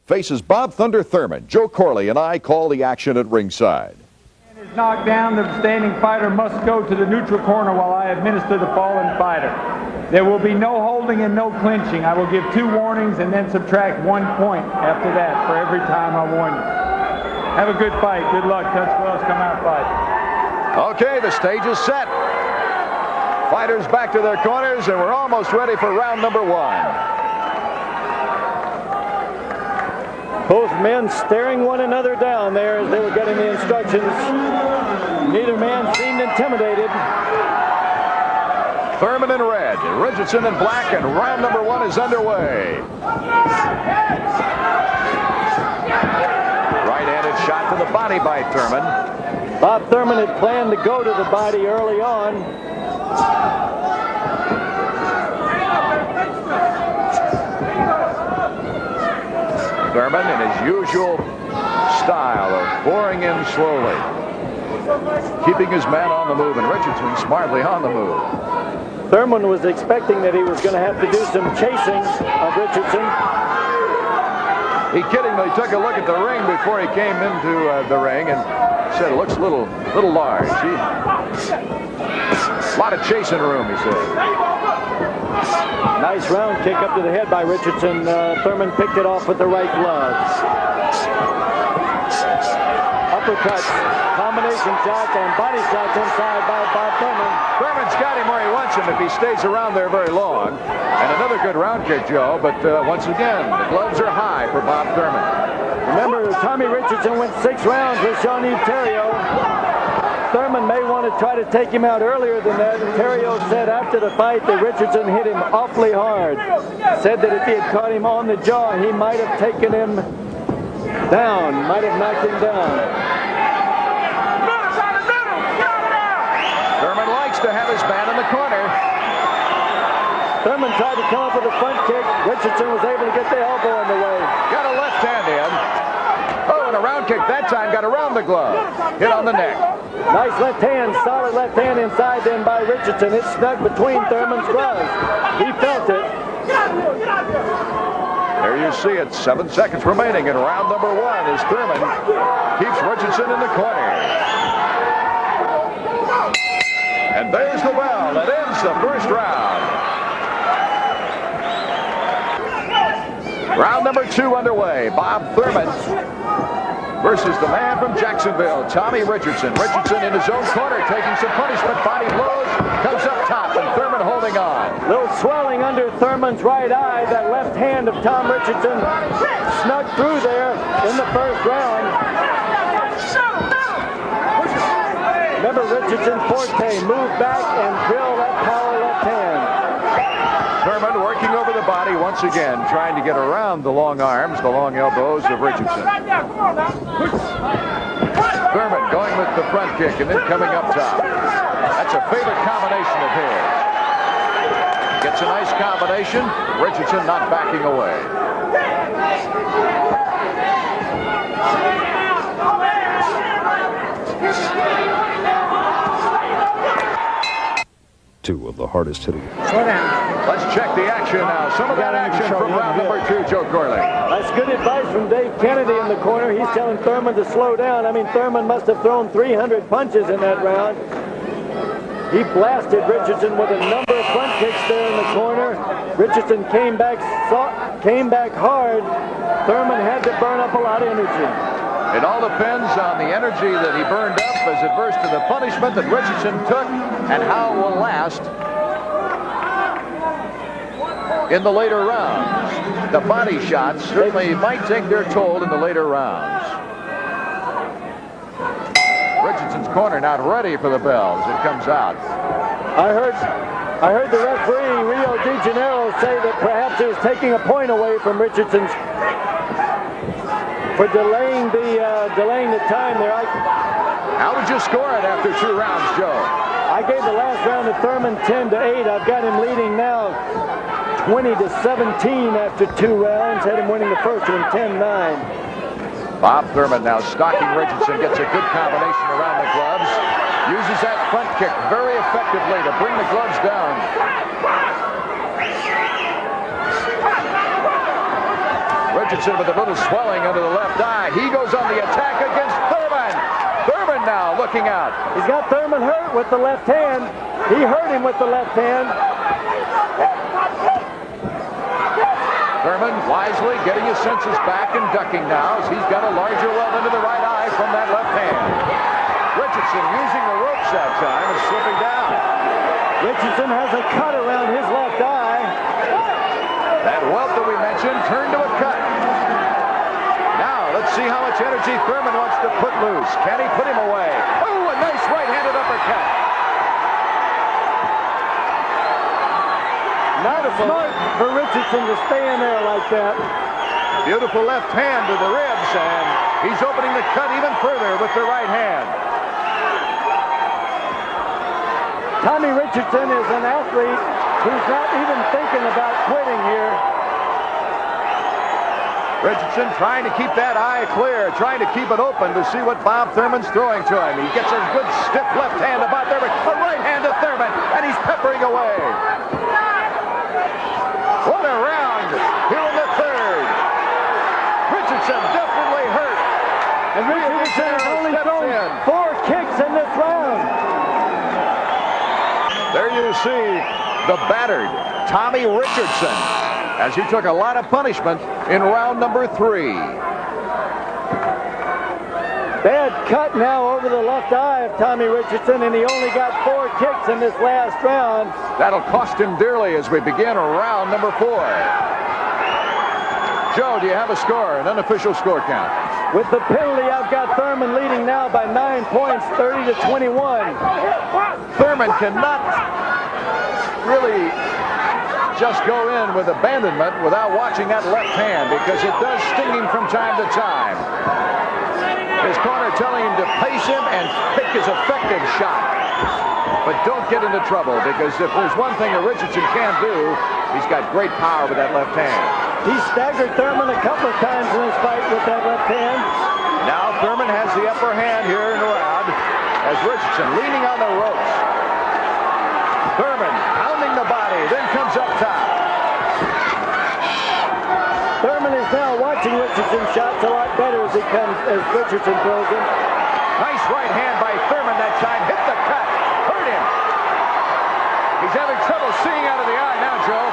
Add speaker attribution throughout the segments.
Speaker 1: faces Bob Thunder Thurman. Joe Corley and I call the action at ringside.
Speaker 2: Is knocked down, the standing fighter must go to the neutral corner while I administer the fallen fighter. There will be no holding and no clinching. I will give 2 warnings and then subtract 1 point after that for every time I warn you. Have a good fight. Good luck. Touch gloves. Come out fight.
Speaker 1: Okay, the stage is set. Fighters back to their corners, and we're almost ready for round number 1.
Speaker 3: Both men staring one another down there as they were getting the instructions. Neither man seemed intimidated.
Speaker 1: Thurman in red, Richardson in black, and round number 1 is underway. Right-handed shot to the body by Thurman.
Speaker 3: Bob Thurman had planned to go to the body early on.
Speaker 1: Thurman in his usual style of pouring in slowly, keeping his man on the move, and Richardson smartly on the move.
Speaker 3: Thurman was expecting that he was going to have to do some chasing of Richardson.
Speaker 1: He kiddingly took a look at the ring before he came into the ring and said, it looks a little large. A lot of chasing room, he said.
Speaker 3: Nice round kick up to the head by Richardson. Thurman picked it off with the right glove. Uppercuts, combination shots, and body shots inside by Bob Thurman.
Speaker 1: Thurman's got him where he wants him if he stays around there very long. And another good round kick, Joe, but once again, the gloves are high for Bob Thurman.
Speaker 3: Remember, Tommy Richardson went 6 rounds with Jean-Yves Theriault. Thurman may want to try to take him out earlier than that. Theriault said after the fight that Richardson hit him awfully hard. Said that if he had caught him on the jaw, he might have taken him down, might have knocked him down.
Speaker 1: Thurman likes to have his man in the corner.
Speaker 3: Thurman tried to come up with a front kick. Richardson was able to get the elbow in the way.
Speaker 1: Got a left hand in. Oh, and a round kick that time got around the glove. Hit on the neck.
Speaker 3: Nice left hand, solid left hand inside then by Richardson. It snuck between Thurman's gloves. He felt it.
Speaker 1: There you see it. 7 seconds remaining in round number 1 as Thurman keeps Richardson in the corner. And there's the bell that ends the first round. Round number 2 underway. Bob Thurman versus the man from Jacksonville, Tommy Richardson. Richardson in his own corner taking some punishment, fighting blows, comes up top, and Thurman holding on.
Speaker 3: Little swelling under Thurman's right eye. That left hand of Tom Richardson snuck through there in the first round. Remember Richardson's forte, move back and drill that power left hand.
Speaker 1: Thurman working over the body once again, trying to get around the long arms, the long elbows of Richardson. Thurman going with the front kick and then coming up top. That's a favorite combination of his. Gets a nice combination. Richardson not backing away.
Speaker 4: Two of the hardest hitting.
Speaker 1: Let's check the action now. Some of that action from round number 2, Joe Corley.
Speaker 3: That's good advice from Dave Kennedy in the corner. He's telling Thurman to slow down. I mean, Thurman must have thrown 300 punches in that round. He blasted Richardson with a number of front kicks there in the corner. Richardson came back hard. Thurman had to burn up a lot of energy.
Speaker 1: It all depends on the energy that he burned up as adverse to the punishment that Richardson took and how it will last in the later rounds. The body shots certainly might take their toll in the later rounds. Richardson's corner not ready for the bell as it comes out.
Speaker 3: I heard the referee, Rio de Janeiro, say that perhaps he was taking a point away from Richardson's for delaying the time there.
Speaker 1: How would you score it after 2 rounds, Joe?
Speaker 3: I gave the last round to Thurman 10-8. I've got him leading now 20-17 after 2 rounds. Had him winning the first one 10-9.
Speaker 1: Bob Thurman now stalking Richardson, gets a good combination around the gloves. Uses that front kick very effectively to bring the gloves down. Richardson with a little swelling under the left eye. He goes on the attack against Thurman. Thurman now looking out.
Speaker 3: He's got Thurman hurt with the left hand. He hurt him with the left hand.
Speaker 1: Thurman wisely getting his senses back and ducking now as he's got a larger welt into the right eye from that left hand. Richardson using the ropes that time and slipping down.
Speaker 3: Richardson has a cut around his left eye.
Speaker 1: That welt that we mentioned turned to a cut. Now let's see how much energy Thurman wants to put loose. Can he put him away? Oh, a nice right-handed uppercut.
Speaker 3: Not smart for Richardson to stay in there like that.
Speaker 1: Beautiful left hand to the ribs, and he's opening the cut even further with the right hand.
Speaker 3: Tommy Richardson is an athlete who's not even thinking about quitting here.
Speaker 1: Richardson trying to keep that eye clear, trying to keep it open to see what Bob Thurman's throwing to him. He gets a good stiff left hand to Bob Thurman, a right hand to Thurman, and he's peppering away. What a round here in the third. Richardson definitely hurt.
Speaker 3: And Richardson has only thrown 4 kicks in this round.
Speaker 1: There you see the battered Tommy Richardson as he took a lot of punishment in round number 3.
Speaker 3: Bad cut now over the left eye of Tommy Richardson, and he only got 4 kicks in this last round.
Speaker 1: That'll cost him dearly as we begin round number 4. Joe, do you have a score, an unofficial score count?
Speaker 3: With the penalty, I've got Thurman leading now by 9 points, 30-21.
Speaker 1: Thurman cannot really just go in with abandonment without watching that left hand because it does sting him from time to time. His corner telling him to pace him and pick his effective shot. But don't get into trouble because if there's one thing that Richardson can do, he's got great power with that left hand.
Speaker 3: He staggered Thurman a couple of times in this fight with that left hand.
Speaker 1: Now Thurman has the upper hand here in the round as Richardson leaning on the ropes. Thurman pounding the body, then comes up top.
Speaker 3: Thurman is now watching Richardson's shots a lot better as Richardson throws him.
Speaker 1: Nice right hand by Thurman that time. Hit the cut. Hurt him. He's having trouble seeing out of the eye now, Joe.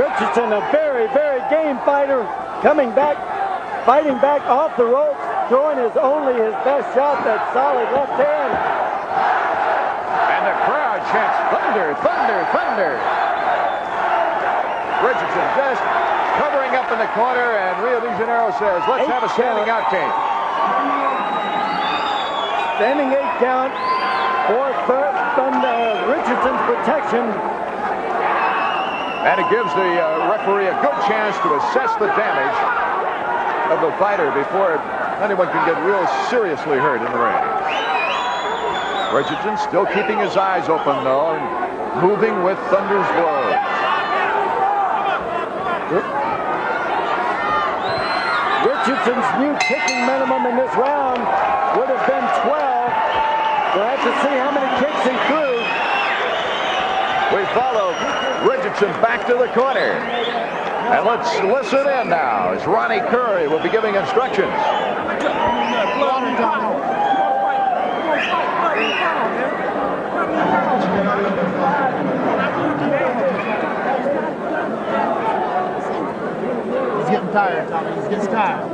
Speaker 3: Richardson, a very, very game fighter, coming back, fighting back off the ropes, throwing only his best shot, that solid left hand.
Speaker 1: And the crowd chants, thunder, thunder, thunder. Richardson just covering up in the corner, and Rio de Janeiro says, let's have a standing out count.
Speaker 3: Standing 8 count for Richardson's protection.
Speaker 1: And it gives the referee a good chance to assess the damage of the fighter before anyone can get real seriously hurt in the ring. Richardson still keeping his eyes open, though, and moving with Thunder's blow.
Speaker 3: Richardson's new kicking minimum in this round would have been 12. We'll have to see how many kicks he threw.
Speaker 1: We follow Richardson back to the corner. And let's listen in now as Ronnie Curry will be giving instructions.
Speaker 4: He's getting tired, Tommy. He gets tired.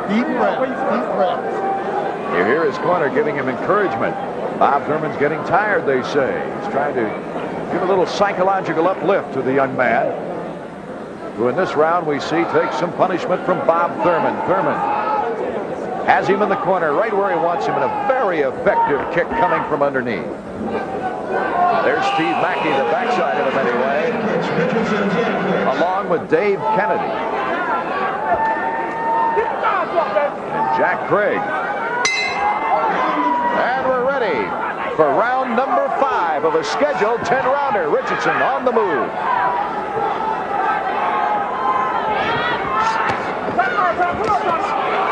Speaker 4: Deep breath. Deep breath.
Speaker 1: You hear his corner giving him encouragement. Bob Thurman's getting tired, they say. He's trying to give a little psychological uplift to the young man, who in this round we see takes some punishment from Bob Thurman. Thurman has him in the corner right where he wants him, and a very effective kick coming from underneath. There's Steve Mackey, the backside of him anyway, along with Dave Kennedy. And Jack Craig. And we're ready for round number 5 of a scheduled 10-rounder. Richardson on the move.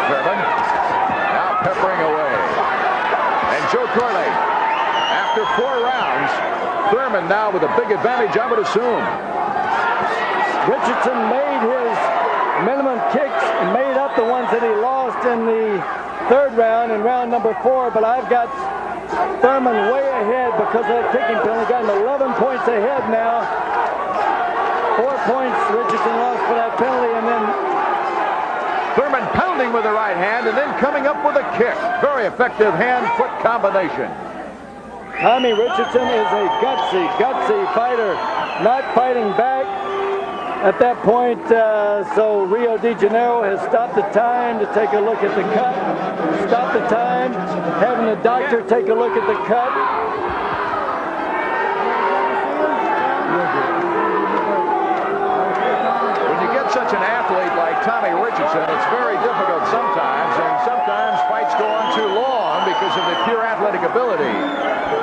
Speaker 1: Thurman now peppering away. And Joe Corley, after 4 rounds, Thurman now with a big advantage, I would assume.
Speaker 3: Richardson made his minimum kicks and made up the ones that he lost in the third round in round number 4, but I've got Thurman way ahead because of that kicking penalty. Got him 11 points ahead now. 4 points Richardson lost for that penalty, and then
Speaker 1: Thurman pounding with the right hand and then coming up with a kick. Very effective hand-foot combination.
Speaker 3: Tommy Richardson is a gutsy fighter, not fighting back at that point, so Rio de Janeiro has stopped the time to take a look at the cut. Stop the time, having the doctor take a look at the cut.
Speaker 1: When you get such an athlete like Tommy Richardson, it's very difficult sometimes, and sometimes fights go on too long because of the pure athletic ability.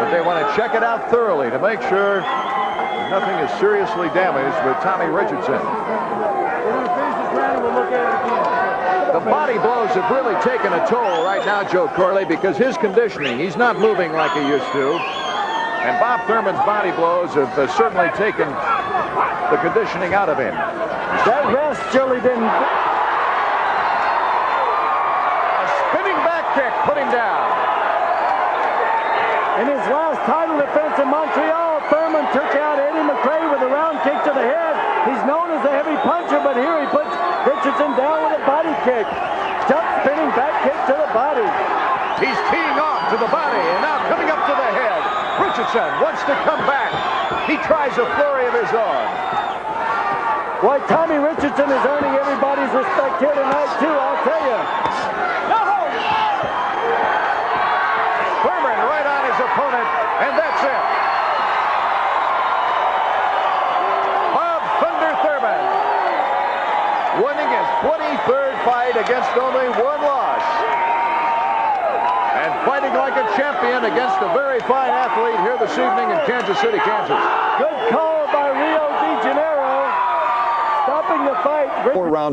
Speaker 1: But they want to check it out thoroughly to make sure nothing is seriously damaged with Tommy Richardson. The body blows have really taken a toll right now, Joe Corley, because his conditioning, he's not moving like he used to. And Bob Thurman's body blows have certainly taken the conditioning out of him.
Speaker 3: That rest surely didn't.
Speaker 1: A spinning back kick put him down.
Speaker 3: In his last title defense in Montreal, Thurman took out Eddie McRae with a round kick to the head. He's known as a heavy puncher, but here he puts Richardson down with a body kick. Jump spinning back kick to the body.
Speaker 1: He's teeing off to the body and now coming up to the head. Richardson wants to come back. He tries a flurry of his own.
Speaker 3: Boy, Tommy Richardson is earning everybody's respect here tonight, too, I'll tell you.
Speaker 1: Thurman right on his opponent, and that's it. Bob Thunder Thurman winning his 23rd fight against only one loss. And fighting like a champion against a very fine athlete here this evening in Kansas City, Kansas.
Speaker 3: Good call by Rio de Janeiro. Stopping the fight.
Speaker 1: 4 rounds.